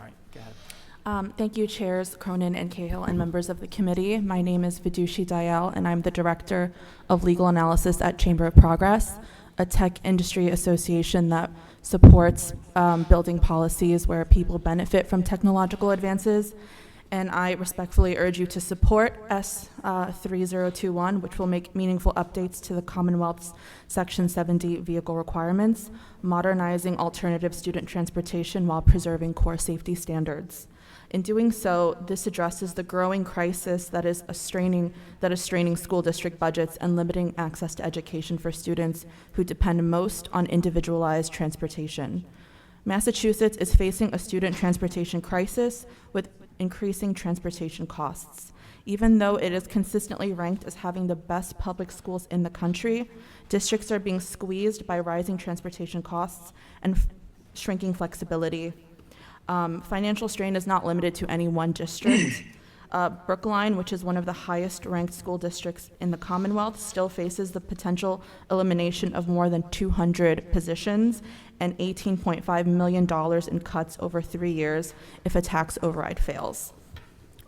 right, go ahead. Thank you, Chairs Cronin and Cahill and members of the committee. My name is Vidushi Dyall, and I'm the Director of Legal Analysis at Chamber of Progress, a tech industry association that supports building policies where people benefit from technological advances. And I respectfully urge you to support S3021, which will make meaningful updates to the Commonwealth's Section 70 vehicle requirements, modernizing alternative student transportation while preserving core safety standards. In doing so, this addresses the growing crisis that is straining school district budgets and limiting access to education for students who depend most on individualized transportation. Massachusetts is facing a student transportation crisis with increasing transportation costs. Even though it is consistently ranked as having the best public schools in the country, districts are being squeezed by rising transportation costs and shrinking flexibility. Financial strain is not limited to any one district. Brookline, which is one of the highest ranked school districts in the Commonwealth, still faces the potential elimination of more than 200 positions and $18.5 million in cuts over 3 years if a tax override fails.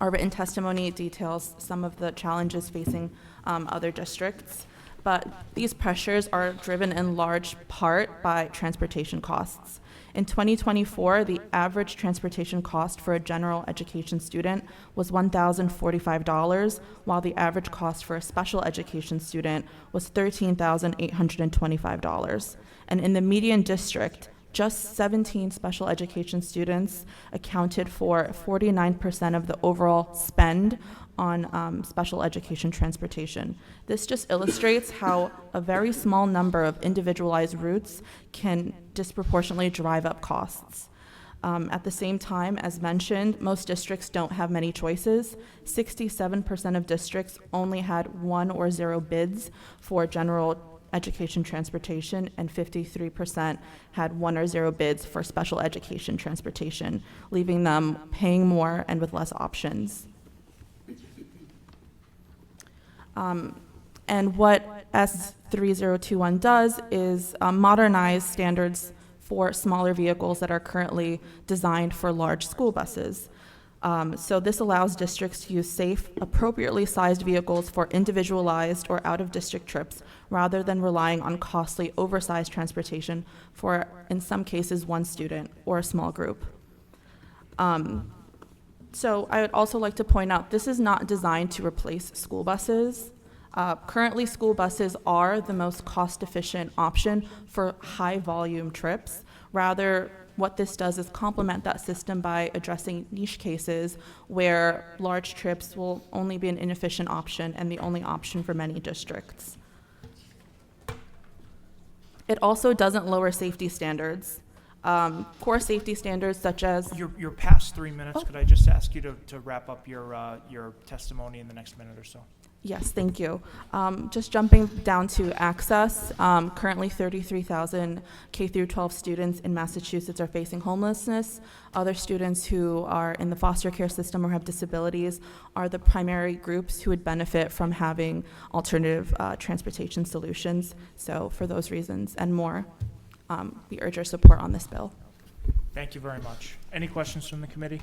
Our written testimony details some of the challenges facing other districts, but these pressures are driven in large part by transportation costs. In 2024, the average transportation cost for a general education student was $1,045, while the average cost for a special education student was $13,825. And in the median district, just 17 special education students accounted for 49% of the overall spend on special education transportation. This just illustrates how a very small number of individualized routes can disproportionately drive up costs. At the same time, as mentioned, most districts don't have many choices. 67% of districts only had 1 or 0 bids for general education transportation, and 53% had 1 or 0 bids for special education transportation, leaving them paying more and with less options. And what S3021 does is modernize standards for smaller vehicles that are currently designed for large school buses. So this allows districts to use safe, appropriately sized vehicles for individualized or out-of-district trips rather than relying on costly, oversized transportation for, in some cases, one student or a small group. So I would also like to point out, this is not designed to replace school buses. Currently, school buses are the most cost-efficient option for high-volume trips. Rather, what this does is complement that system by addressing niche cases where large trips will only be an inefficient option and the only option for many districts. It also doesn't lower safety standards. Core safety standards such as... You're past 3 minutes. Could I just ask you to wrap up your testimony in the next minute or so? Yes, thank you. Just jumping down to access, currently 33,000 K-12 students in Massachusetts are facing homelessness. Other students who are in the foster care system or have disabilities are the primary groups who would benefit from having alternative transportation solutions. So for those reasons and more, we urge your support on this bill. Thank you very much. Any questions from the committee?